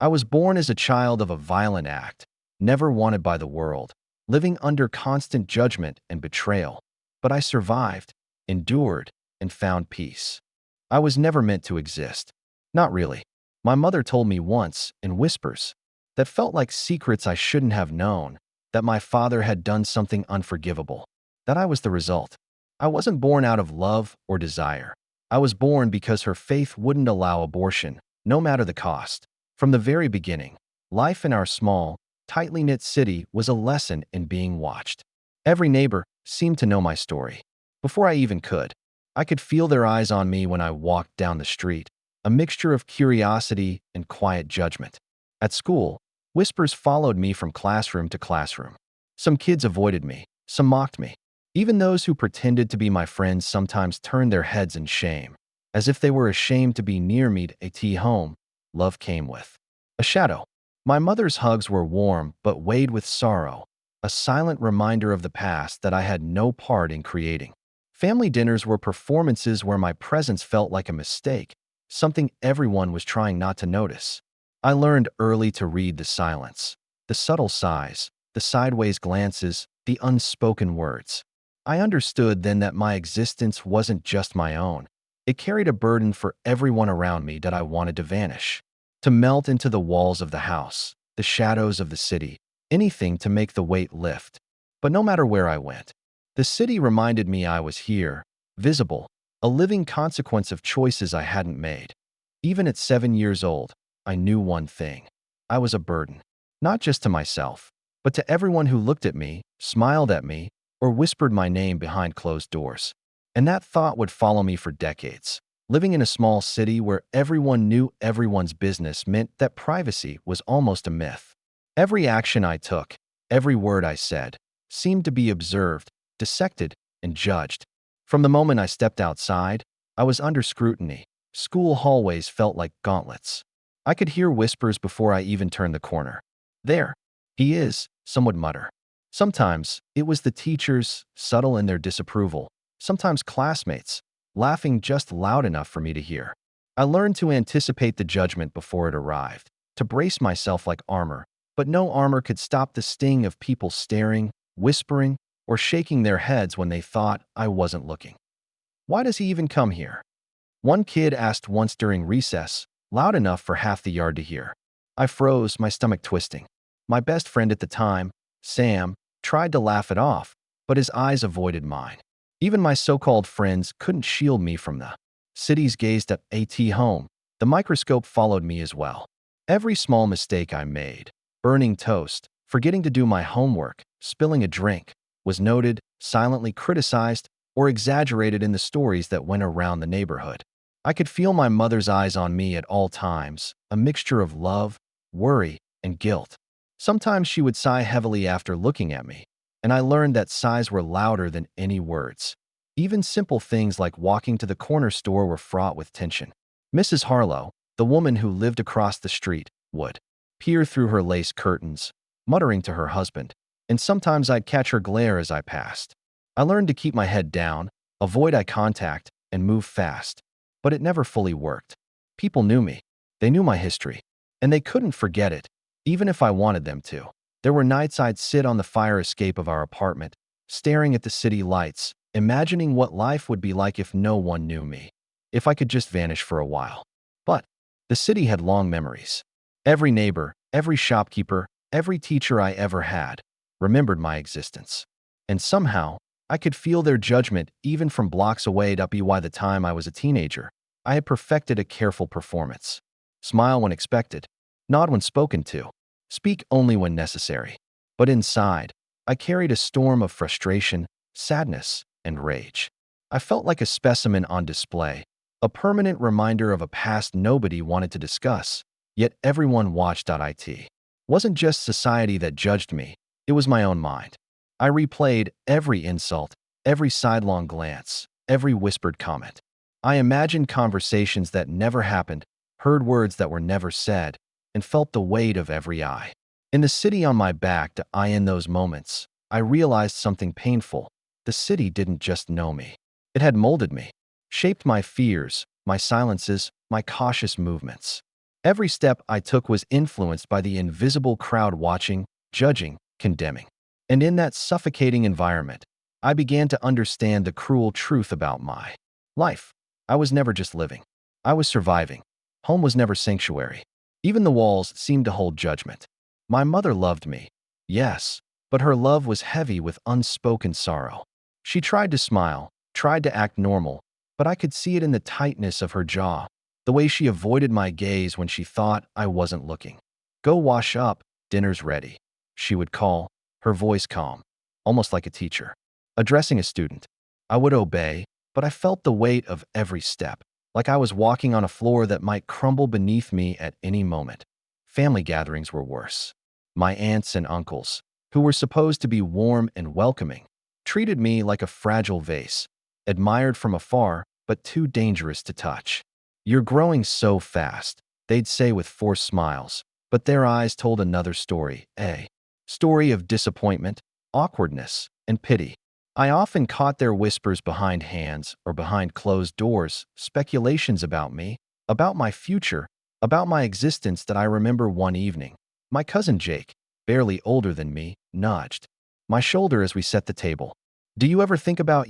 I was born as a child of a violent act, never wanted by the world, living under constant judgment and betrayal. But I survived, endured, and found peace. I was never meant to exist. Not really. My mother told me once, in whispers, that felt like secrets I shouldn't have known, that my father had done something unforgivable, that I was the result. I wasn't born out of love or desire. I was born because her faith wouldn't allow abortion, no matter the cost. From the very beginning, life in our small, tightly knit city was a lesson in being watched. Every neighbor seemed to know my story. Before I even could, I could feel their eyes on me when I walked down the street, a mixture of curiosity and quiet judgment. At school, whispers followed me from classroom to classroom. Some kids avoided me, some mocked me. Even those who pretended to be my friends sometimes turned their heads in shame, as if they were ashamed to be near me. At home, love came with a shadow. My mother's hugs were warm but weighed with sorrow, a silent reminder of the past that I had no part in creating. Family dinners were performances where my presence felt like a mistake, something everyone was trying not to notice. I learned early to read the silence, the subtle sighs, the sideways glances, the unspoken words. I understood then that my existence wasn't just my own. It carried a burden for everyone around me that I wanted to vanish, to melt into the walls of the house, the shadows of the city, anything to make the weight lift. But no matter where I went, the city reminded me I was here, visible, a living consequence of choices I hadn't made. Even at 7 years old, I knew one thing. I was a burden, not just to myself, but to everyone who looked at me, smiled at me, or whispered my name behind closed doors. And that thought would follow me for decades. Living in a small city where everyone knew everyone's business meant that privacy was almost a myth. Every action I took, every word I said, seemed to be observed, dissected, and judged. From the moment I stepped outside, I was under scrutiny. School hallways felt like gauntlets. I could hear whispers before I even turned the corner. "There he is," some would mutter. Sometimes it was the teachers, subtle in their disapproval. Sometimes classmates, laughing just loud enough for me to hear. I learned to anticipate the judgment before it arrived, to brace myself like armor. But no armor could stop the sting of people staring, whispering, or shaking their heads when they thought I wasn't looking. "Why does he even come here?" one kid asked once during recess, loud enough for half the yard to hear. I froze, my stomach twisting. My best friend at the time, Sam, tried to laugh it off, but his eyes avoided mine. Even my so-called friends couldn't shield me from the city's gaze. At home, the microscope followed me as well. Every small mistake I made, burning toast, forgetting to do my homework, spilling a drink, was noted, silently criticized, or exaggerated in the stories that went around the neighborhood. I could feel my mother's eyes on me at all times, a mixture of love, worry, and guilt. Sometimes she would sigh heavily after looking at me, and I learned that sighs were louder than any words. Even simple things like walking to the corner store were fraught with tension. Mrs. Harlow, the woman who lived across the street, would peer through her lace curtains, muttering to her husband, and sometimes I'd catch her glare as I passed. I learned to keep my head down, avoid eye contact, and move fast. But it never fully worked. People knew me. They knew my history. And they couldn't forget it, even if I wanted them to. There were nights I'd sit on the fire escape of our apartment, staring at the city lights, imagining what life would be like if no one knew me, if I could just vanish for a while. But the city had long memories. Every neighbor, every shopkeeper, every teacher I ever had remembered my existence. And somehow, I could feel their judgment even from blocks away. By the time I was a teenager, I had perfected a careful performance. Smile when expected, nod when spoken to, speak only when necessary. But inside, I carried a storm of frustration, sadness, and rage. I felt like a specimen on display, a permanent reminder of a past nobody wanted to discuss, yet everyone watched. It wasn't just society that judged me, it was my own mind. I replayed every insult, every sidelong glance, every whispered comment. I imagined conversations that never happened, heard words that were never said, and felt the weight of every eye. In the city on my back, in those moments, I realized something painful. The city didn't just know me. It had molded me, shaped my fears, my silences, my cautious movements. Every step I took was influenced by the invisible crowd watching, judging, condemning. And in that suffocating environment, I began to understand the cruel truth about my life. I was never just living. I was surviving. Home was never sanctuary. Even the walls seemed to hold judgment. My mother loved me, yes, but her love was heavy with unspoken sorrow. She tried to smile, tried to act normal, but I could see it in the tightness of her jaw, the way she avoided my gaze when she thought I wasn't looking. "Go wash up, dinner's ready," she would call, her voice calm, almost like a teacher addressing a student. I would obey, but I felt the weight of every step, like I was walking on a floor that might crumble beneath me at any moment. Family gatherings were worse. My aunts and uncles, who were supposed to be warm and welcoming, treated me like a fragile vase, admired from afar, but too dangerous to touch. "You're growing so fast," they'd say with forced smiles, but their eyes told another story, a story of disappointment, awkwardness, and pity. I often caught their whispers behind hands or behind closed doors, speculations about me, about my future, about my existence that I remember one evening. My cousin Jake, barely older than me, nudged my shoulder as we set the table. "Do you ever think about,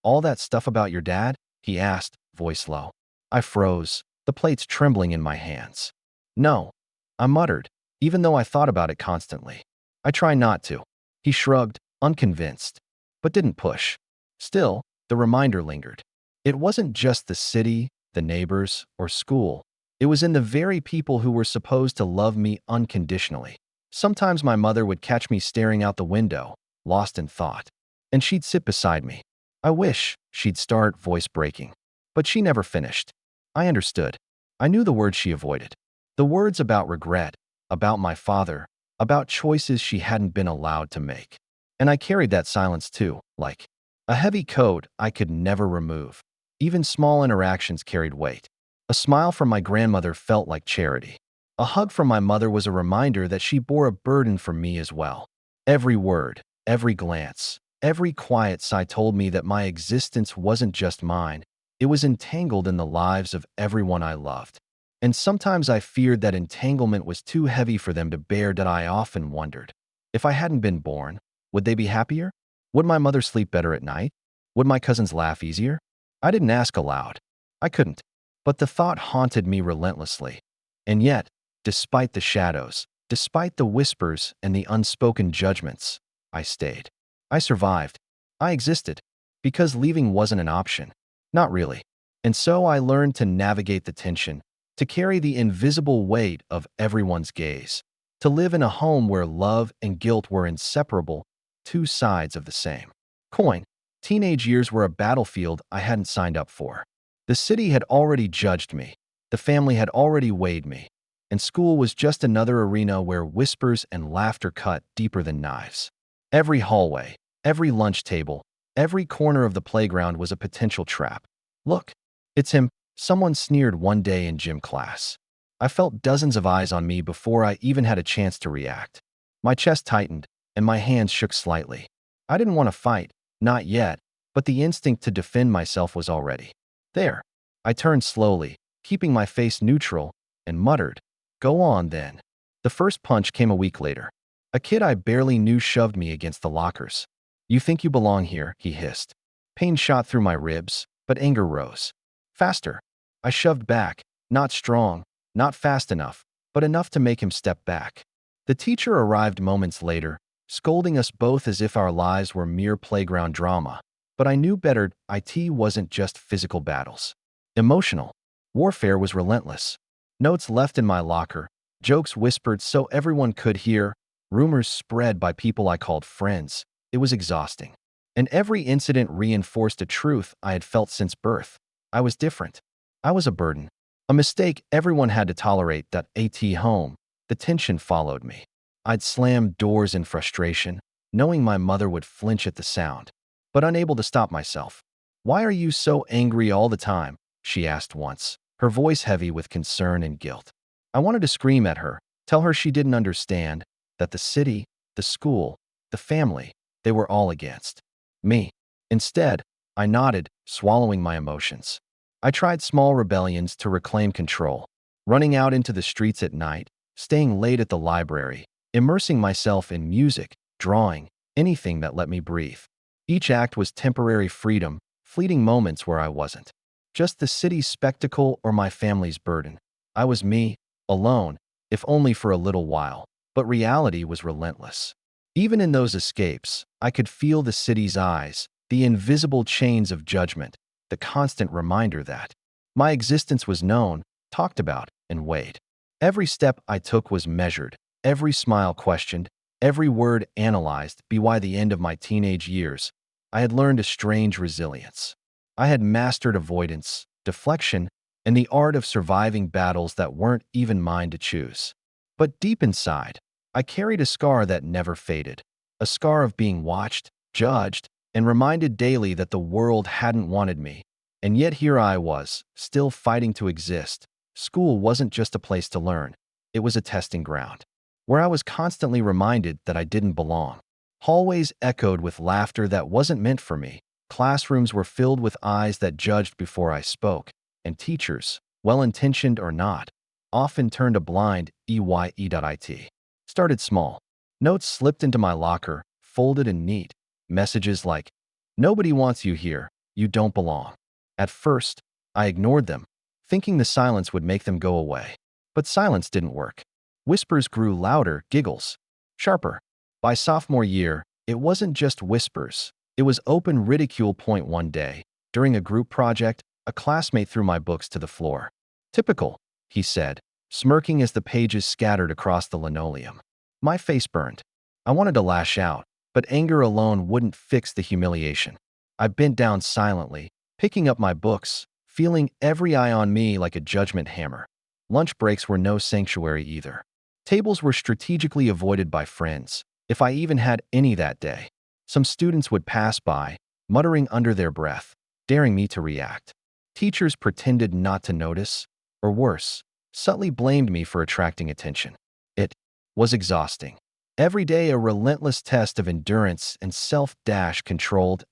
all that stuff about your dad?" he asked, voice low. I froze, the plates trembling in my hands. "No," I muttered, even though I thought about it constantly. "I try not to." He shrugged, unconvinced, but didn't push. Still, the reminder lingered. It wasn't just the city, the neighbors, or school. It was in the very people who were supposed to love me unconditionally. Sometimes my mother would catch me staring out the window, lost in thought, and she'd sit beside me. "I wish," she'd start, voice breaking. But she never finished. I understood. I knew the words she avoided. The words about regret, about my father, about choices she hadn't been allowed to make. And I carried that silence too, like a heavy coat I could never remove. Even small interactions carried weight. A smile from my grandmother felt like charity. A hug from my mother was a reminder that she bore a burden for me as well. Every word, every glance, every quiet sigh told me that my existence wasn't just mine. It was entangled in the lives of everyone I loved. And sometimes I feared that entanglement was too heavy for them to bear. That I often wondered, if I hadn't been born, would they be happier? Would my mother sleep better at night? Would my cousins laugh easier? I didn't ask aloud. I couldn't. But the thought haunted me relentlessly. And yet, despite the shadows, despite the whispers and the unspoken judgments, I stayed. I survived. I existed. Because leaving wasn't an option. Not really. And so I learned to navigate the tension, to carry the invisible weight of everyone's gaze, to live in a home where love and guilt were inseparable, two sides of the same coin. Teenage years were a battlefield I hadn't signed up for. The city had already judged me, the family had already weighed me, and school was just another arena where whispers and laughter cut deeper than knives. Every hallway, every lunch table, every corner of the playground was a potential trap. "Look, it's him," someone sneered one day in gym class. I felt dozens of eyes on me before I even had a chance to react. My chest tightened, and my hands shook slightly. I didn't want to fight, not yet, but the instinct to defend myself was already there. I turned slowly, keeping my face neutral, and muttered, "Go on then." The first punch came a week later. A kid I barely knew shoved me against the lockers. "You think you belong here," he hissed. Pain shot through my ribs, but anger rose. Faster. I shoved back, not strong, not fast enough, but enough to make him step back. The teacher arrived moments later, scolding us both as if our lives were mere playground drama. But I knew better. It wasn't just physical battles. Emotional. Warfare was relentless. Notes left in my locker, jokes whispered so everyone could hear, rumors spread by people I called friends. It was exhausting. And every incident reinforced a truth I had felt since birth. I was different. I was a burden. A mistake everyone had to tolerate. Home. The tension followed me. I'd slam doors in frustration, knowing my mother would flinch at the sound, but unable to stop myself. "Why are you so angry all the time?" she asked once, her voice heavy with concern and guilt. I wanted to scream at her, tell her she didn't understand, that the city, the school, the family, they were all against me. Instead, I nodded, swallowing my emotions. I tried small rebellions to reclaim control. running out into the streets at night, staying late at the library, immersing myself in music, drawing, anything that let me breathe. Each act was temporary freedom, fleeting moments where I wasn't just the city's spectacle or my family's burden. I was me, alone, if only for a little while, but reality was relentless. Even in those escapes, I could feel the city's eyes, the invisible chains of judgment, the constant reminder that my existence was known, talked about, and weighed. Every step I took was measured, every smile questioned, every word analyzed. By the end of my teenage years, I had learned a strange resilience. I had mastered avoidance, deflection, and the art of surviving battles that weren't even mine to choose. But deep inside, I carried a scar that never faded, a scar of being watched, judged, and reminded daily that the world hadn't wanted me. And yet here I was, still fighting to exist. School wasn't just a place to learn, it was a testing ground, where I was constantly reminded that I didn't belong. Hallways echoed with laughter that wasn't meant for me. Classrooms were filled with eyes that judged before I spoke, and teachers, well-intentioned or not, often turned a blind eye. Started small. Notes slipped into my locker, folded and neat. Messages like, "Nobody wants you here, you don't belong." At first, I ignored them, thinking the silence would make them go away. But silence didn't work. Whispers grew louder, giggles sharper. By sophomore year, it wasn't just whispers. It was open ridicule. One day, during a group project, a classmate threw my books to the floor. "Typical," he said, smirking as the pages scattered across the linoleum. My face burned. I wanted to lash out, but anger alone wouldn't fix the humiliation. I bent down silently, picking up my books, feeling every eye on me like a judgment hammer. Lunch breaks were no sanctuary either. Tables were strategically avoided by friends, if I even had any that day. Some students would pass by, muttering under their breath, daring me to react. Teachers pretended not to notice, or worse, subtly blamed me for attracting attention. It was exhausting. Every day a relentless test of endurance and self-controlled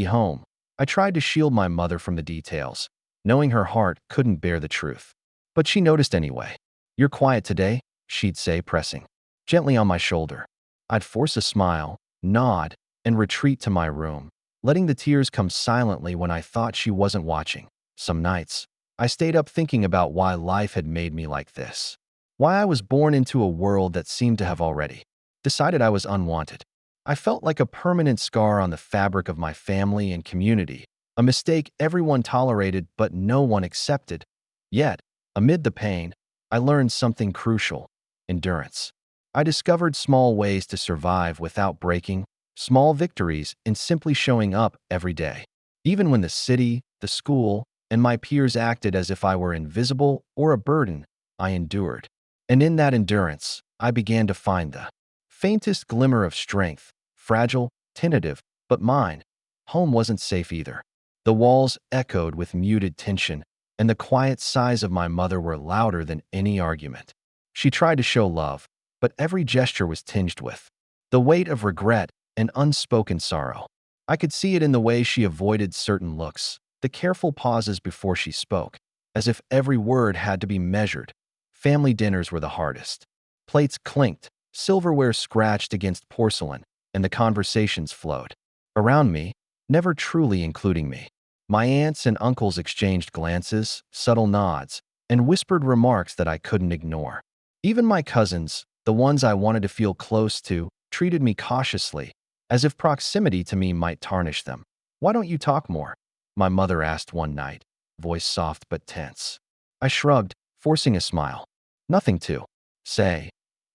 home. I tried to shield my mother from the details, knowing her heart couldn't bear the truth. But she noticed anyway. "You're quiet today," she'd say, pressing gently on my shoulder. I'd force a smile, nod, and retreat to my room, letting the tears come silently when I thought she wasn't watching. Some nights, I stayed up thinking about why life had made me like this. Why I was born into a world that seemed to have already decided I was unwanted. I felt like a permanent scar on the fabric of my family and community, a mistake everyone tolerated but no one accepted. Yet, amid the pain, I learned something crucial: endurance. I discovered small ways to survive without breaking, small victories in simply showing up every day. Even when the city, the school, and my peers acted as if I were invisible or a burden, I endured. And in that endurance, I began to find the faintest glimmer of strength, fragile, tentative, but mine. Home wasn't safe either. The walls echoed with muted tension, and the quiet sighs of my mother were louder than any argument. She tried to show love, but every gesture was tinged with the weight of regret and unspoken sorrow. I could see it in the way she avoided certain looks, the careful pauses before she spoke, as if every word had to be measured. Family dinners were the hardest. Plates clinked, silverware scratched against porcelain, and the conversations flowed around me, never truly including me. My aunts and uncles exchanged glances, subtle nods, and whispered remarks that I couldn't ignore. Even my cousins, the ones I wanted to feel close to, treated me cautiously, as if proximity to me might tarnish them. "Why don't you talk more?" my mother asked one night, voice soft but tense. I shrugged, forcing a smile. "Nothing to say,"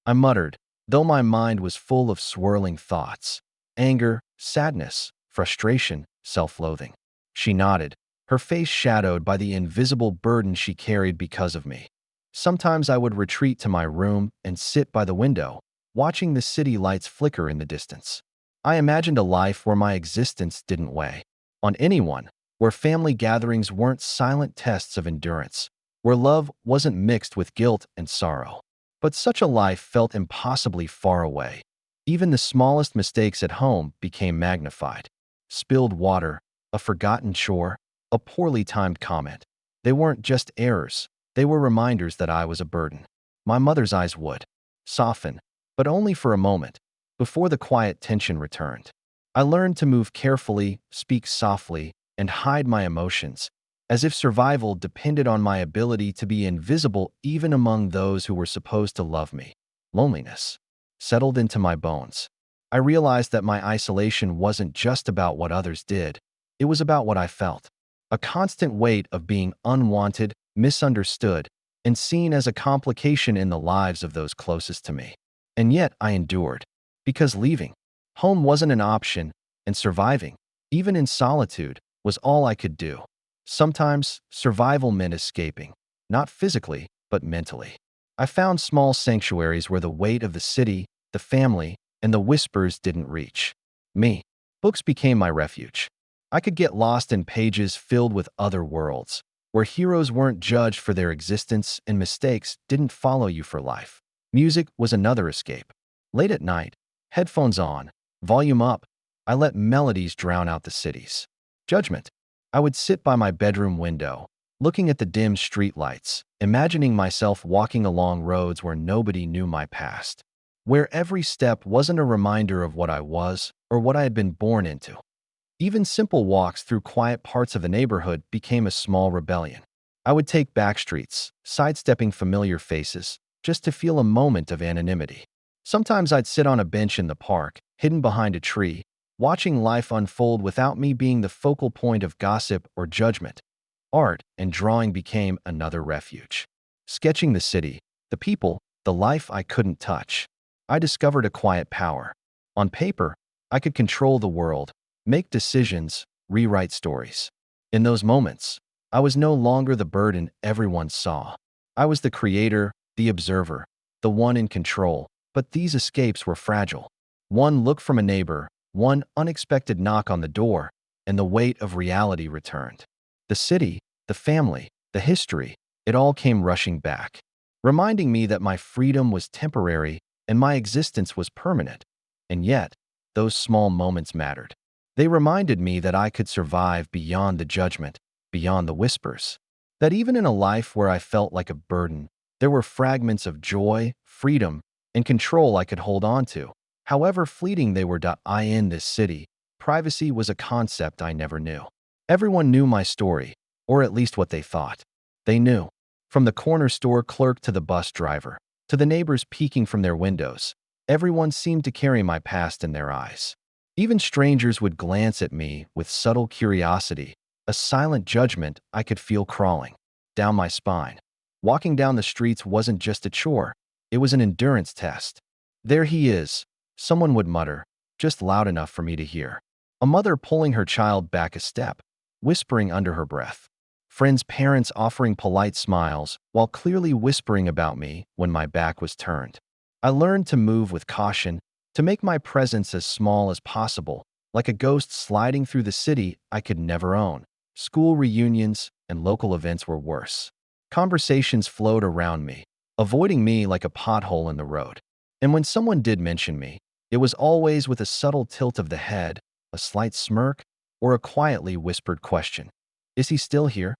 I muttered, though my mind was full of swirling thoughts: anger, sadness, frustration, self-loathing. She nodded, her face shadowed by the invisible burden she carried because of me. Sometimes I would retreat to my room and sit by the window, watching the city lights flicker in the distance. I imagined a life where my existence didn't weigh on anyone, where family gatherings weren't silent tests of endurance, where love wasn't mixed with guilt and sorrow. But such a life felt impossibly far away. Even the smallest mistakes at home became magnified. Spilled water, a forgotten chore, a poorly timed comment. They weren't just errors, They were reminders that I was a burden. My mother's eyes would soften, but only for a moment, before the quiet tension returned. I learned to move carefully, speak softly, and hide my emotions, as if survival depended on my ability to be invisible even among those who were supposed to love me. Loneliness settled into my bones. I realized that my isolation wasn't just about what others did, it was about what I felt. A constant weight of being unwanted, misunderstood, and seen as a complication in the lives of those closest to me. And yet I endured, because leaving home wasn't an option, and surviving, even in solitude, was all I could do. Sometimes survival meant escaping, not physically, but mentally. I found small sanctuaries where the weight of the city, the family, and the whispers didn't reach me. Books became my refuge. I could get lost in pages filled with other worlds, where heroes weren't judged for their existence and mistakes didn't follow you for life. Music was another escape. Late at night, headphones on, volume up, I let melodies drown out the city's judgment. I would sit by my bedroom window, looking at the dim streetlights, imagining myself walking along roads where nobody knew my past, where every step wasn't a reminder of what I was or what I had been born into. Even simple walks through quiet parts of the neighborhood became a small rebellion. I would take back streets, sidestepping familiar faces, just to feel a moment of anonymity. Sometimes I'd sit on a bench in the park, hidden behind a tree, watching life unfold without me being the focal point of gossip or judgment. Art and drawing became another refuge. Sketching the city, the people, the life I couldn't touch. I discovered a quiet power. On paper, I could control the world, make decisions, rewrite stories. In those moments, I was no longer the burden everyone saw. I was the creator, the observer, the one in control, but these escapes were fragile. One look from a neighbor, one unexpected knock on the door, and the weight of reality returned. The city, the family, the history, it all came rushing back, reminding me that my freedom was temporary and my existence was permanent. And yet, those small moments mattered. They reminded me that I could survive beyond the judgment, beyond the whispers. That even in a life where I felt like a burden, there were fragments of joy, freedom, and control I could hold on to. However fleeting they were. In this city, privacy was a concept I never knew. Everyone knew my story, or at least what they thought. They knew. From the corner store clerk to the bus driver, to the neighbors peeking from their windows, everyone seemed to carry my past in their eyes. Even strangers would glance at me with subtle curiosity, a silent judgment I could feel crawling down my spine. Walking down the streets wasn't just a chore, it was an endurance test. "There he is," someone would mutter, just loud enough for me to hear. A mother pulling her child back a step, whispering under her breath. Friends' parents offering polite smiles while clearly whispering about me when my back was turned. I learned to move with caution, to make my presence as small as possible, like a ghost sliding through the city I could never own. School reunions and local events were worse. Conversations flowed around me, avoiding me like a pothole in the road. And when someone did mention me, it was always with a subtle tilt of the head, a slight smirk, or a quietly whispered question. "Is he still here?"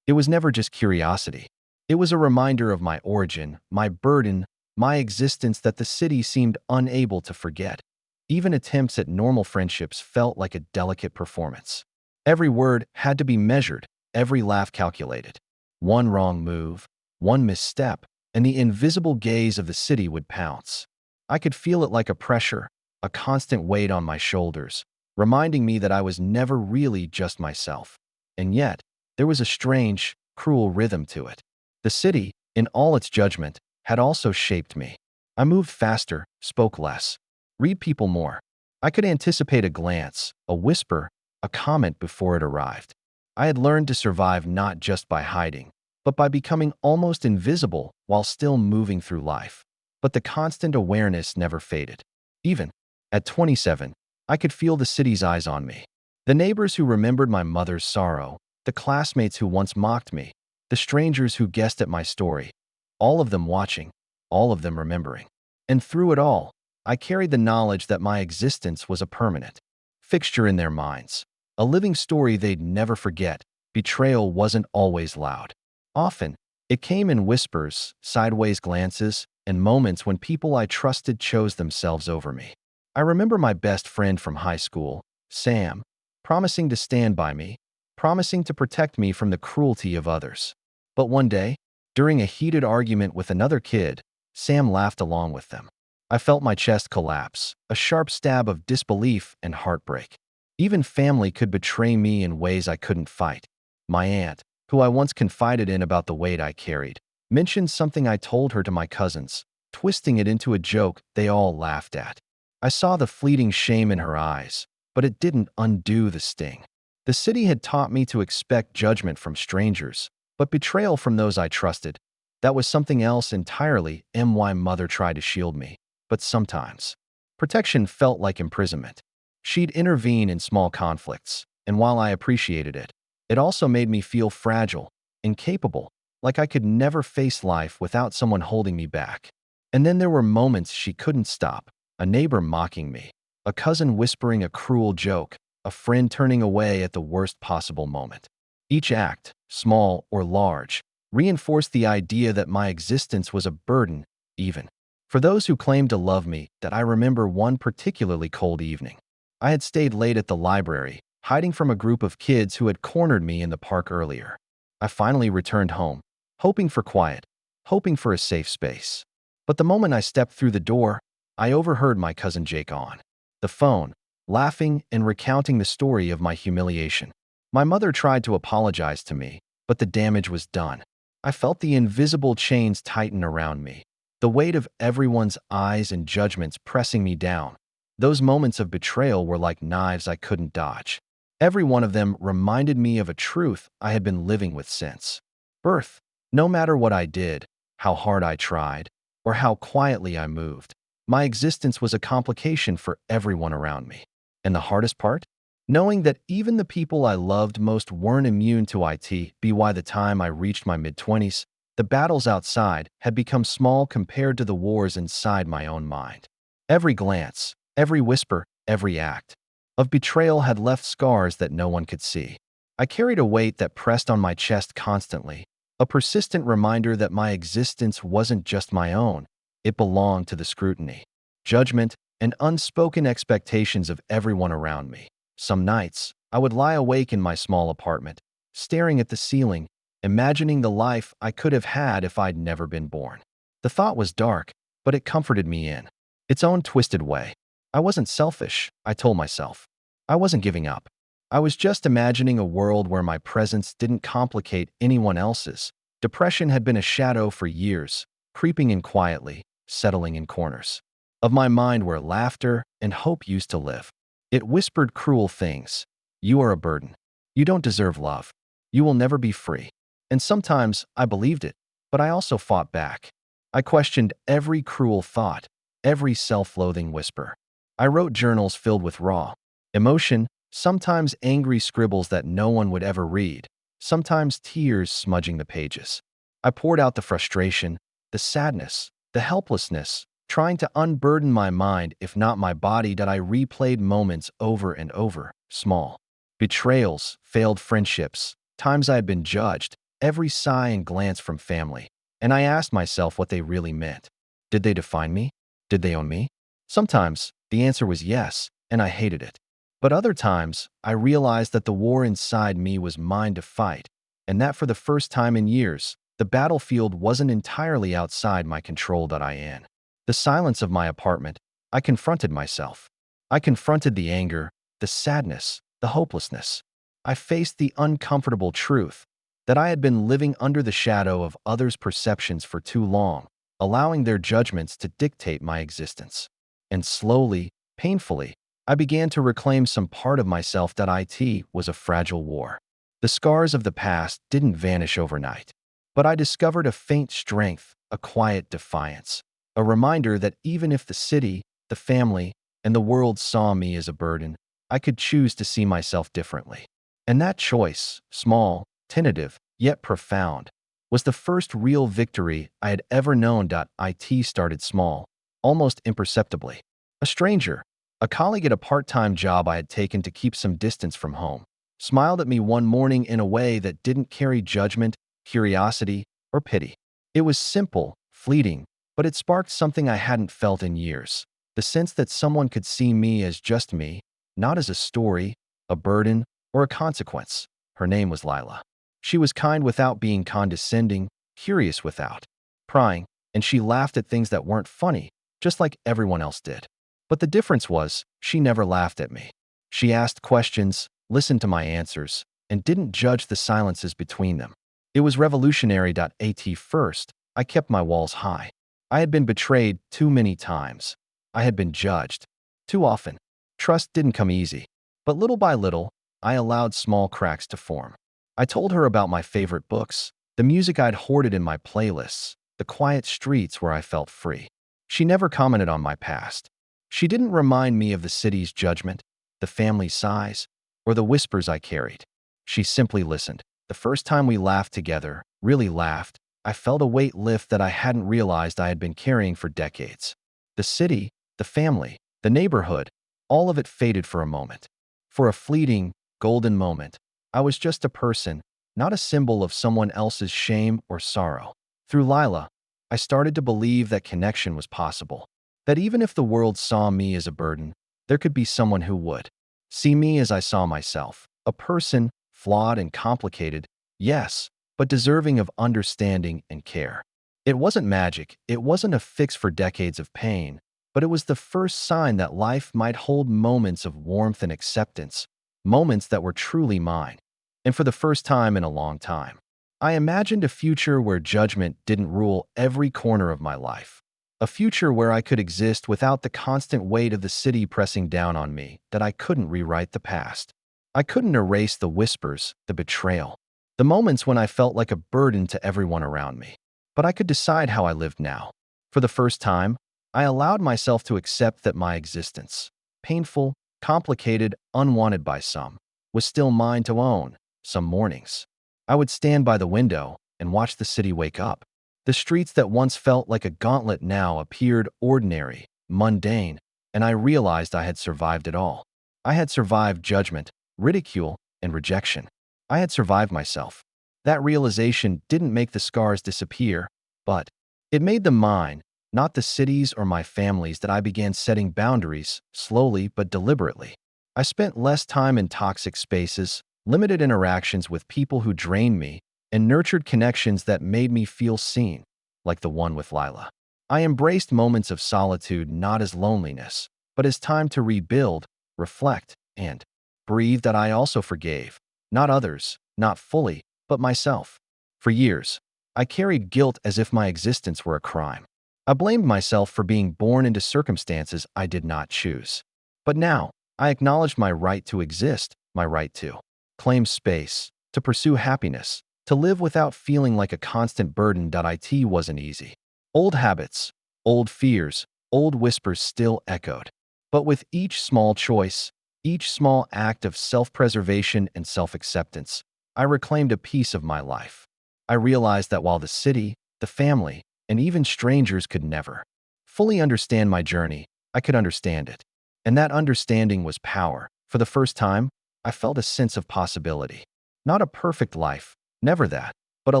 It was never just curiosity. It was a reminder of my origin, my burden, my existence that the city seemed unable to forget. Even attempts at normal friendships felt like a delicate performance. Every word had to be measured, every laugh calculated. One wrong move, one misstep, and the invisible gaze of the city would pounce. I could feel it like a pressure, a constant weight on my shoulders, reminding me that I was never really just myself. And yet, there was a strange, cruel rhythm to it. The city, in all its judgment, had also shaped me. I moved faster, spoke less, read people more. I could anticipate a glance, a whisper, a comment before it arrived. I had learned to survive not just by hiding, but by becoming almost invisible while still moving through life. But the constant awareness never faded. Even at 27, I could feel the city's eyes on me. The neighbors who remembered my mother's sorrow, the classmates who once mocked me, the strangers who guessed at my story, all of them watching, all of them remembering. And through it all, I carried the knowledge that my existence was a permanent fixture in their minds, a living story they'd never forget. Betrayal wasn't always loud. Often, It came in whispers, sideways glances, and moments when people I trusted chose themselves over me. I remember my best friend from high school, Sam, promising to stand by me, promising to protect me from the cruelty of others. But one day, during a heated argument with another kid, Sam laughed along with them. I felt my chest collapse, a sharp stab of disbelief and heartbreak. Even family could betray me in ways I couldn't fight. My aunt, who I once confided in about the weight I carried, mentioned something I told her to my cousins, twisting it into a joke they all laughed at. I saw the fleeting shame in her eyes, but it didn't undo the sting. The city had taught me to expect judgment from strangers, but betrayal from those I trusted, that was something else entirely. My mother tried to shield me, but sometimes protection felt like imprisonment. She'd intervene in small conflicts, and while I appreciated it, it also made me feel fragile, incapable, like I could never face life without someone holding me back. And then there were moments she couldn't stop, a neighbor mocking me, a cousin whispering a cruel joke, a friend turning away at the worst possible moment. Each act, small or large, reinforced the idea that my existence was a burden, even for those who claimed to love me. That I remember one particularly cold evening. I had stayed late at the library, hiding from a group of kids who had cornered me in the park earlier. I finally returned home, hoping for quiet, hoping for a safe space. But the moment I stepped through the door, I overheard my cousin Jake on the phone, laughing and recounting the story of my humiliation. My mother tried to apologize to me, but the damage was done. I felt the invisible chains tighten around me, the weight of everyone's eyes and judgments pressing me down. Those moments of betrayal were like knives I couldn't dodge. Every one of them reminded me of a truth I had been living with since birth. No matter what I did, how hard I tried, or how quietly I moved, my existence was a complication for everyone around me. And the hardest part? Knowing that even the people I loved most weren't immune to it. By the time I reached my mid-20s, the battles outside had become small compared to the wars inside my own mind. Every glance, every whisper, every act of betrayal had left scars that no one could see. I carried a weight that pressed on my chest constantly, a persistent reminder that my existence wasn't just my own. It belonged to the scrutiny, judgment, and unspoken expectations of everyone around me. Some nights, I would lie awake in my small apartment, staring at the ceiling, imagining the life I could have had if I'd never been born. The thought was dark, but it comforted me in its own twisted way. I wasn't selfish, I told myself. I wasn't giving up. I was just imagining a world where my presence didn't complicate anyone else's. Depression had been a shadow for years, creeping in quietly, settling in corners of my mind where laughter and hope used to live. It whispered cruel things. You are a burden. You don't deserve love. You will never be free. And sometimes I believed it, but I also fought back. I questioned every cruel thought, every self-loathing whisper. I wrote journals filled with raw emotion, sometimes angry scribbles that no one would ever read, sometimes tears smudging the pages. I poured out the frustration, the sadness, the helplessness, trying to unburden my mind, if not my body. That I replayed moments over and over, small betrayals, failed friendships, times I had been judged, every sigh and glance from family. And I asked myself what they really meant. Did they define me? Did they own me? Sometimes the answer was yes, and I hated it. But other times, I realized that the war inside me was mine to fight, and that for the first time in years, the battlefield wasn't entirely outside my control. In the silence of my apartment, I confronted myself. I confronted the anger, the sadness, the hopelessness. I faced the uncomfortable truth that I had been living under the shadow of others' perceptions for too long, allowing their judgments to dictate my existence. And slowly, painfully, I began to reclaim some part of myself. It was a fragile war. The scars of the past didn't vanish overnight, but I discovered a faint strength, a quiet defiance. A reminder that even if the city, the family, and the world saw me as a burden, I could choose to see myself differently. And that choice, small, tentative, yet profound, was the first real victory I had ever known. It started small, almost imperceptibly. A stranger, a colleague at a part-time job I had taken to keep some distance from home, smiled at me one morning in a way that didn't carry judgment, curiosity, or pity. It was simple, fleeting, but it sparked something I hadn't felt in years. The sense that someone could see me as just me, not as a story, a burden, or a consequence. Her name was Lila. She was kind without being condescending, curious without prying, and she laughed at things that weren't funny, just like everyone else did. But the difference was, she never laughed at me. She asked questions, listened to my answers, and didn't judge the silences between them. It was revolutionary. At first, I kept my walls high. I had been betrayed too many times. I had been judged too often. Trust didn't come easy. But little by little, I allowed small cracks to form. I told her about my favorite books, the music I'd hoarded in my playlists, the quiet streets where I felt free. She never commented on my past. She didn't remind me of the city's judgment, the family sighs, or the whispers I carried. She simply listened. The first time we laughed together, really laughed, I felt a weight lift that I hadn't realized I had been carrying for decades. The city, the family, the neighborhood, all of it faded for a moment. For a fleeting, golden moment, I was just a person, not a symbol of someone else's shame or sorrow. Through Lila, I started to believe that connection was possible. That even if the world saw me as a burden, there could be someone who would see me as I saw myself. A person, flawed and complicated, yes, but deserving of understanding and care. It wasn't magic, it wasn't a fix for decades of pain, but it was the first sign that life might hold moments of warmth and acceptance, moments that were truly mine. And for the first time in a long time, I imagined a future where judgment didn't rule every corner of my life. A future where I could exist without the constant weight of the city pressing down on me, that I couldn't rewrite the past. I couldn't erase the whispers, the betrayal, the moments when I felt like a burden to everyone around me. But I could decide how I lived now. For the first time, I allowed myself to accept that my existence, painful, complicated, unwanted by some, was still mine to own. Some mornings, I would stand by the window and watch the city wake up. The streets that once felt like a gauntlet now appeared ordinary, mundane, and I realized I had survived it all. I had survived judgment, ridicule, and rejection. I had survived myself. That realization didn't make the scars disappear, but it made them mine, not the cities or my family's. That I began setting boundaries, slowly but deliberately. I spent less time in toxic spaces, limited interactions with people who drained me, and nurtured connections that made me feel seen, like the one with Lila. I embraced moments of solitude not as loneliness, but as time to rebuild, reflect, and breathe. That I also forgave, not others, not fully, but myself. For years, I carried guilt as if my existence were a crime. I blamed myself for being born into circumstances I did not choose. But now, I acknowledged my right to exist, my right to claim space, to pursue happiness, to live without feeling like a constant burden. It wasn't easy. Old habits, old fears, old whispers still echoed. But with each small choice, each small act of self-preservation and self-acceptance, I reclaimed a piece of my life. I realized that while the city, the family, and even strangers could never fully understand my journey, I could understand it. And that understanding was power. For the first time, I felt a sense of possibility. Not a perfect life, never that, but a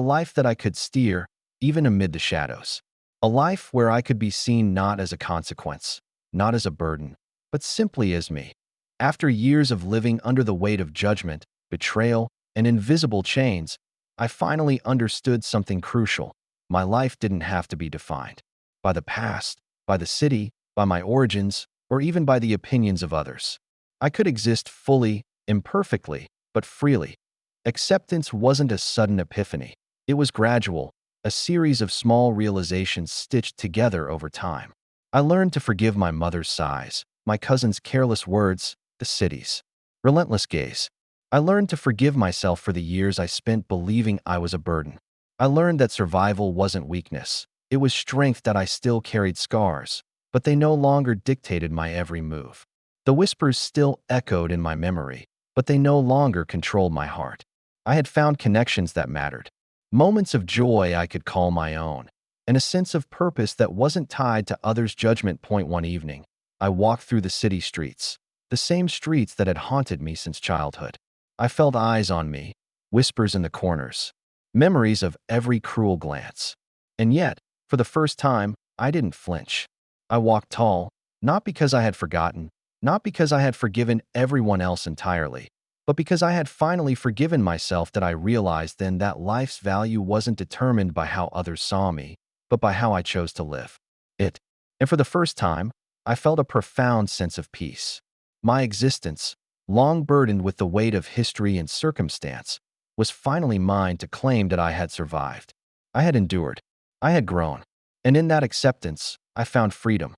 life that I could steer, even amid the shadows. A life where I could be seen not as a consequence, not as a burden, but simply as me. After years of living under the weight of judgment, betrayal, and invisible chains, I finally understood something crucial. My life didn't have to be defined by the past, by the city, by my origins, or even by the opinions of others. I could exist fully, imperfectly, but freely. Acceptance wasn't a sudden epiphany. It was gradual, a series of small realizations stitched together over time. I learned to forgive my mother's sighs, my cousin's careless words, the city's relentless gaze. I learned to forgive myself for the years I spent believing I was a burden. I learned that survival wasn't weakness. It was strength. That I still carried scars, but they no longer dictated my every move. The whispers still echoed in my memory, but they no longer controlled my heart. I had found connections that mattered, moments of joy I could call my own, and a sense of purpose that wasn't tied to others' judgment. One evening, I walked through the city streets, the same streets that had haunted me since childhood. I felt eyes on me, whispers in the corners, memories of every cruel glance. And yet, for the first time, I didn't flinch. I walked tall, not because I had forgotten, not because I had forgiven everyone else entirely, but because I had finally forgiven myself. That I realized then that life's value wasn't determined by how others saw me, but by how I chose to live it. And for the first time, I felt a profound sense of peace. My existence, long burdened with the weight of history and circumstance, was finally mine to claim. That I had survived. I had endured. I had grown. And in that acceptance, I found freedom.